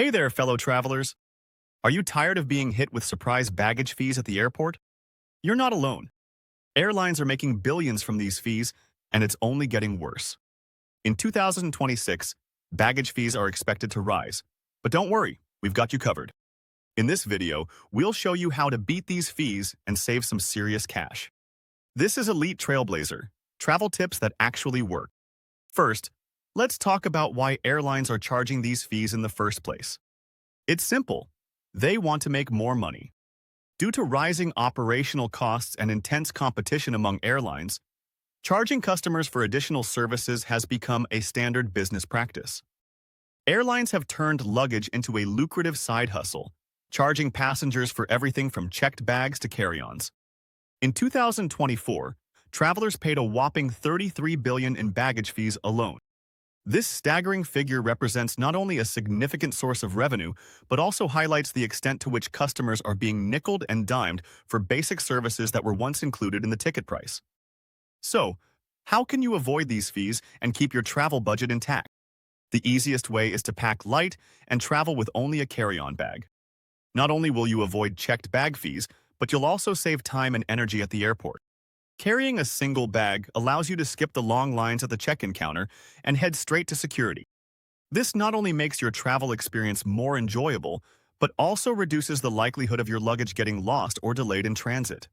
Hey there, fellow travelers. Are you tired of being hit with surprise baggage fees at the airport? You're not alone. Airlines are making billions from these fees, and it's only getting worse. In 2026, baggage fees are expected to rise. But don't worry, we've got you covered. In this video, we'll show you how to beat these fees and save some serious cash. This is Elite Trailblazer, travel tips that actually work. First, let's talk about why airlines are charging these fees in the first place. It's simple. They want to make more money. Due to rising operational costs and intense competition among airlines, charging customers for additional services has become a standard business practice. Airlines have turned luggage into a lucrative side hustle, charging passengers for everything from checked bags to carry-ons. In 2024, travelers paid a whopping $33 billion in baggage fees alone. This staggering figure represents not only a significant source of revenue, but also highlights the extent to which customers are being nickeled and dimed for basic services that were once included in the ticket price. So, how can you avoid these fees and keep your travel budget intact? The easiest way is to pack light and travel with only a carry-on bag. Not only will you avoid checked bag fees, but you'll also save time and energy at the airport. Carrying a single bag allows you to skip the long lines at the check-in counter and head straight to security. This not only makes your travel experience more enjoyable, but also reduces the likelihood of your luggage getting lost or delayed in transit.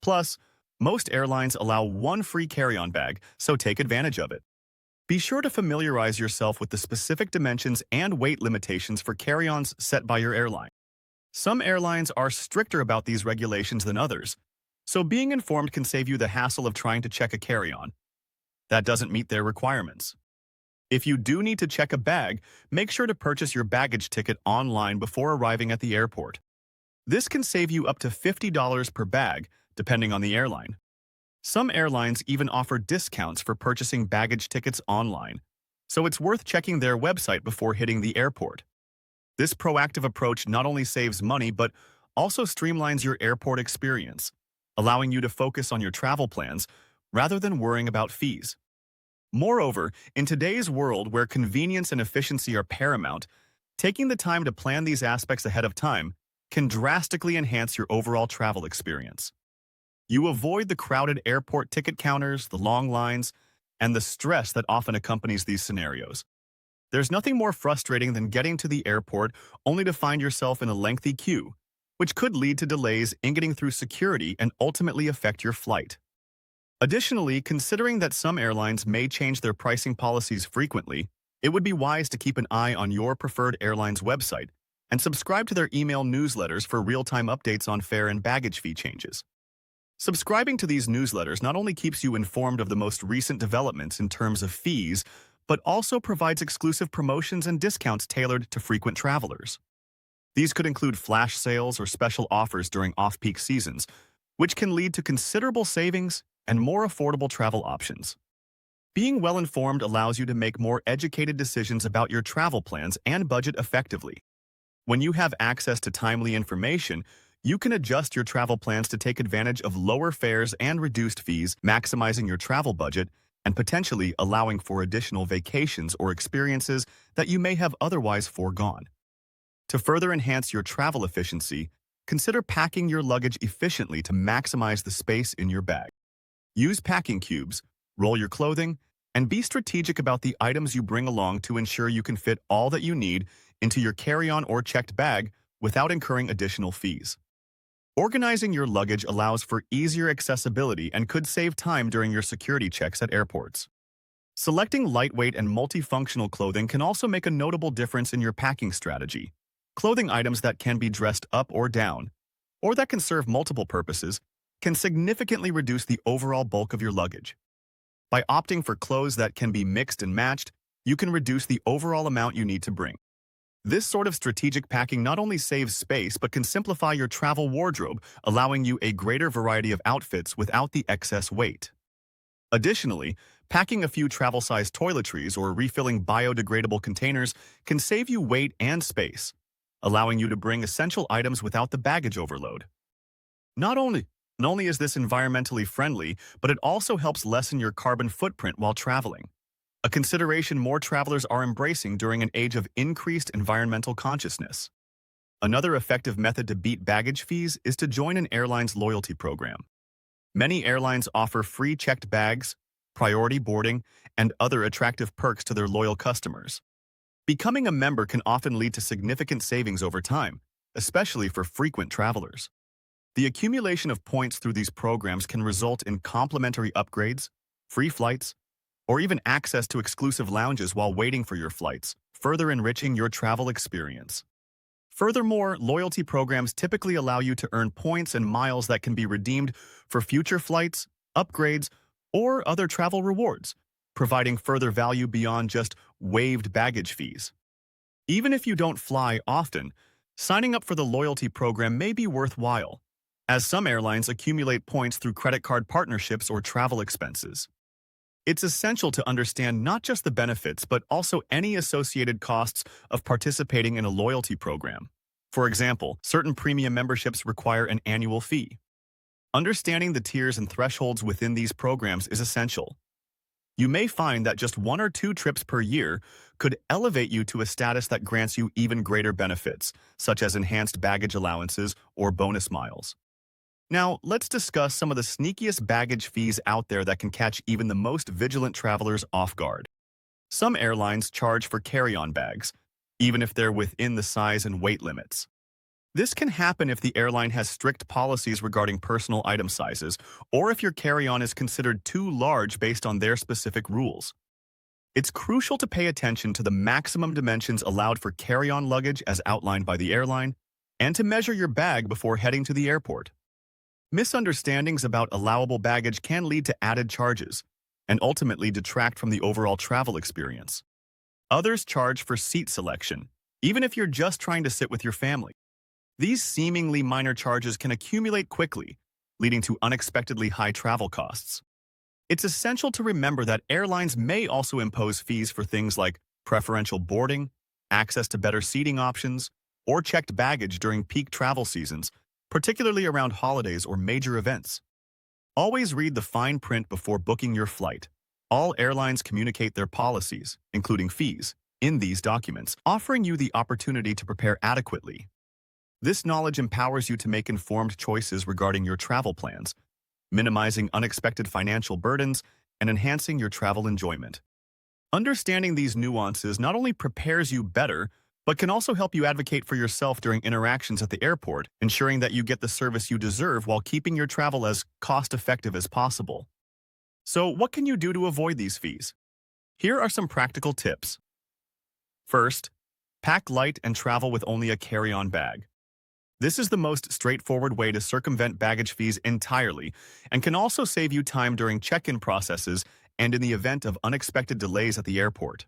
Plus, most airlines allow one free carry-on bag, so take advantage of it. Be sure to familiarize yourself with the specific dimensions and weight limitations for carry-ons set by your airline. Some airlines are stricter about these regulations than others, so being informed can save you the hassle of trying to check a carry-on that doesn't meet their requirements. If you do need to check a bag, make sure to purchase your baggage ticket online before arriving at the airport. This can save you up to $50 per bag, depending on the airline. Some airlines even offer discounts for purchasing baggage tickets online, so it's worth checking their website before hitting the airport. This proactive approach not only saves money, but also streamlines your airport experience, allowing you to focus on your travel plans rather than worrying about fees. Moreover, in today's world where convenience and efficiency are paramount, taking the time to plan these aspects ahead of time can drastically enhance your overall travel experience. You avoid the crowded airport ticket counters, the long lines, and the stress that often accompanies these scenarios. There's nothing more frustrating than getting to the airport only to find yourself in a lengthy queue, which could lead to delays in getting through security and ultimately affect your flight. Additionally, considering that some airlines may change their pricing policies frequently, it would be wise to keep an eye on your preferred airline's website and subscribe to their email newsletters for real-time updates on fare and baggage fee changes. Subscribing to these newsletters not only keeps you informed of the most recent developments in terms of fees, but also provides exclusive promotions and discounts tailored to frequent travelers. These could include flash sales or special offers during off-peak seasons, which can lead to considerable savings and more affordable travel options. Being well-informed allows you to make more educated decisions about your travel plans and budget effectively. When you have access to timely information, you can adjust your travel plans to take advantage of lower fares and reduced fees, maximizing your travel budget and potentially allowing for additional vacations or experiences that you may have otherwise foregone. To further enhance your travel efficiency, consider packing your luggage efficiently to maximize the space in your bag. Use packing cubes, roll your clothing, and be strategic about the items you bring along to ensure you can fit all that you need into your carry-on or checked bag without incurring additional fees. Organizing your luggage allows for easier accessibility and could save time during your security checks at airports. Selecting lightweight and multifunctional clothing can also make a notable difference in your packing strategy. Clothing items that can be dressed up or down, or that can serve multiple purposes, can significantly reduce the overall bulk of your luggage. By opting for clothes that can be mixed and matched, you can reduce the overall amount you need to bring. This sort of strategic packing not only saves space but can simplify your travel wardrobe, allowing you a greater variety of outfits without the excess weight. Additionally, packing a few travel-sized toiletries or refilling biodegradable containers can save you weight and space, allowing you to bring essential items without the baggage overload. Not only is this environmentally friendly, but it also helps lessen your carbon footprint while traveling. a consideration more travelers are embracing during an age of increased environmental consciousness. Another effective method to beat baggage fees is to join an airline's loyalty program. Many airlines offer free checked bags, priority boarding, and other attractive perks to their loyal customers. Becoming a member can often lead to significant savings over time, especially for frequent travelers. The accumulation of points through these programs can result in complimentary upgrades, free flights, or even access to exclusive lounges while waiting for your flights, further enriching your travel experience. Furthermore, loyalty programs typically allow you to earn points and miles that can be redeemed for future flights, upgrades, or other travel rewards, providing further value beyond just waived baggage fees. Even if you don't fly often, signing up for the loyalty program may be worthwhile, as some airlines accumulate points through credit card partnerships or travel expenses. It's essential to understand not just the benefits, but also any associated costs of participating in a loyalty program. For example, certain premium memberships require an annual fee. Understanding the tiers and thresholds within these programs is essential. You may find that just 1 or 2 trips per year could elevate you to a status that grants you even greater benefits, such as enhanced baggage allowances or bonus miles. Now, let's discuss some of the sneakiest baggage fees out there that can catch even the most vigilant travelers off guard. Some airlines charge for carry-on bags, even if they're within the size and weight limits. This can happen if the airline has strict policies regarding personal item sizes, or if your carry-on is considered too large based on their specific rules. It's crucial to pay attention to the maximum dimensions allowed for carry-on luggage as outlined by the airline, and to measure your bag before heading to the airport. Misunderstandings about allowable baggage can lead to added charges and ultimately detract from the overall travel experience. Others charge for seat selection, even if you're just trying to sit with your family. These seemingly minor charges can accumulate quickly, leading to unexpectedly high travel costs. It's essential to remember that airlines may also impose fees for things like preferential boarding, access to better seating options, or checked baggage during peak travel seasons, particularly around holidays or major events. Always read the fine print before booking your flight. All airlines communicate their policies, including fees, in these documents, offering you the opportunity to prepare adequately. This knowledge empowers you to make informed choices regarding your travel plans, minimizing unexpected financial burdens and enhancing your travel enjoyment. Understanding these nuances not only prepares you better, but can also help you advocate for yourself during interactions at the airport, ensuring that you get the service you deserve while keeping your travel as cost-effective as possible. So, what can you do to avoid these fees? Here are some practical tips. First, pack light and travel with only a carry-on bag. This is the most straightforward way to circumvent baggage fees entirely and can also save you time during check-in processes and in the event of unexpected delays at the airport.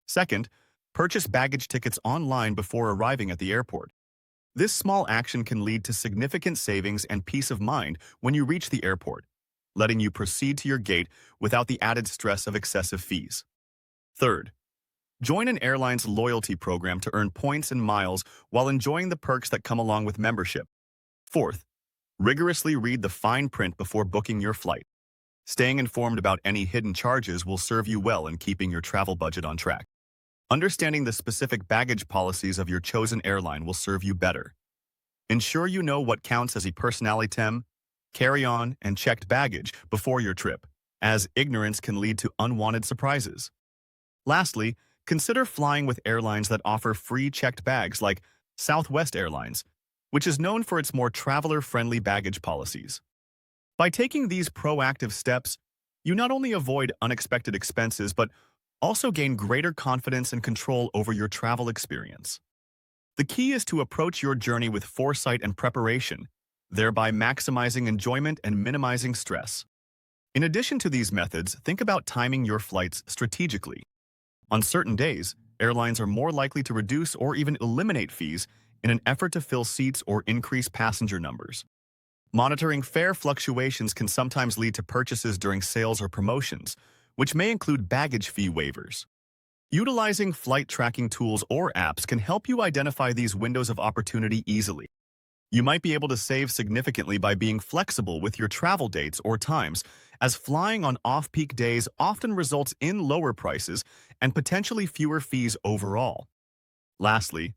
Second, purchase baggage tickets online before arriving at the airport. This small action can lead to significant savings and peace of mind when you reach the airport, letting you proceed to your gate without the added stress of excessive fees. Third, join an airline's loyalty program to earn points and miles while enjoying the perks that come along with membership. Fourth, rigorously read the fine print before booking your flight. Staying informed about any hidden charges will serve you well in keeping your travel budget on track. Understanding the specific baggage policies of your chosen airline will serve you better. Ensure you know what counts as a personal item, carry-on, and checked baggage before your trip, as ignorance can lead to unwanted surprises. Lastly, consider flying with airlines that offer free checked bags like Southwest Airlines, which is known for its more traveler-friendly baggage policies. By taking these proactive steps, you not only avoid unexpected expenses, but also gain greater confidence and control over your travel experience. The key is to approach your journey with foresight and preparation, thereby maximizing enjoyment and minimizing stress. In addition to these methods, think about timing your flights strategically. On certain days, airlines are more likely to reduce or even eliminate fees in an effort to fill seats or increase passenger numbers. Monitoring fare fluctuations can sometimes lead to purchases during sales or promotions, which may include baggage fee waivers. Utilizing flight tracking tools or apps can help you identify these windows of opportunity easily. You might be able to save significantly by being flexible with your travel dates or times, as flying on off-peak days often results in lower prices and potentially fewer fees overall. Lastly,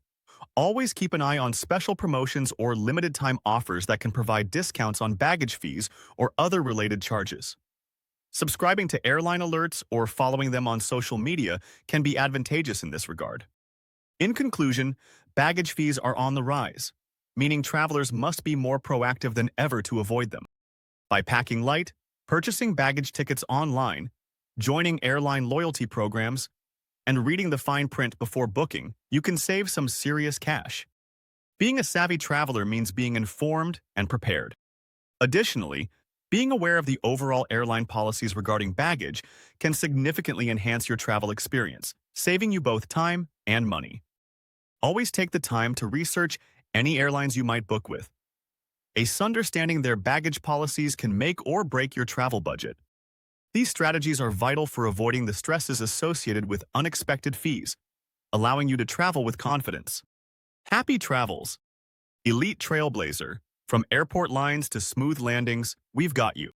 always keep an eye on special promotions or limited-time offers that can provide discounts on baggage fees or other related charges. Subscribing to airline alerts or following them on social media can be advantageous in this regard. In conclusion, baggage fees are on the rise, meaning travelers must be more proactive than ever to avoid them. By packing light, purchasing baggage tickets online, joining airline loyalty programs, and reading the fine print before booking, you can save some serious cash. Being a savvy traveler means being informed and prepared. Additionally, being aware of the overall airline policies regarding baggage can significantly enhance your travel experience, saving you both time and money. Always take the time to research any airlines you might book with. Understanding their baggage policies can make or break your travel budget. These strategies are vital for avoiding the stresses associated with unexpected fees, allowing you to travel with confidence. Happy travels! Elite Trailblazer. From airport lines to smooth landings, we've got you.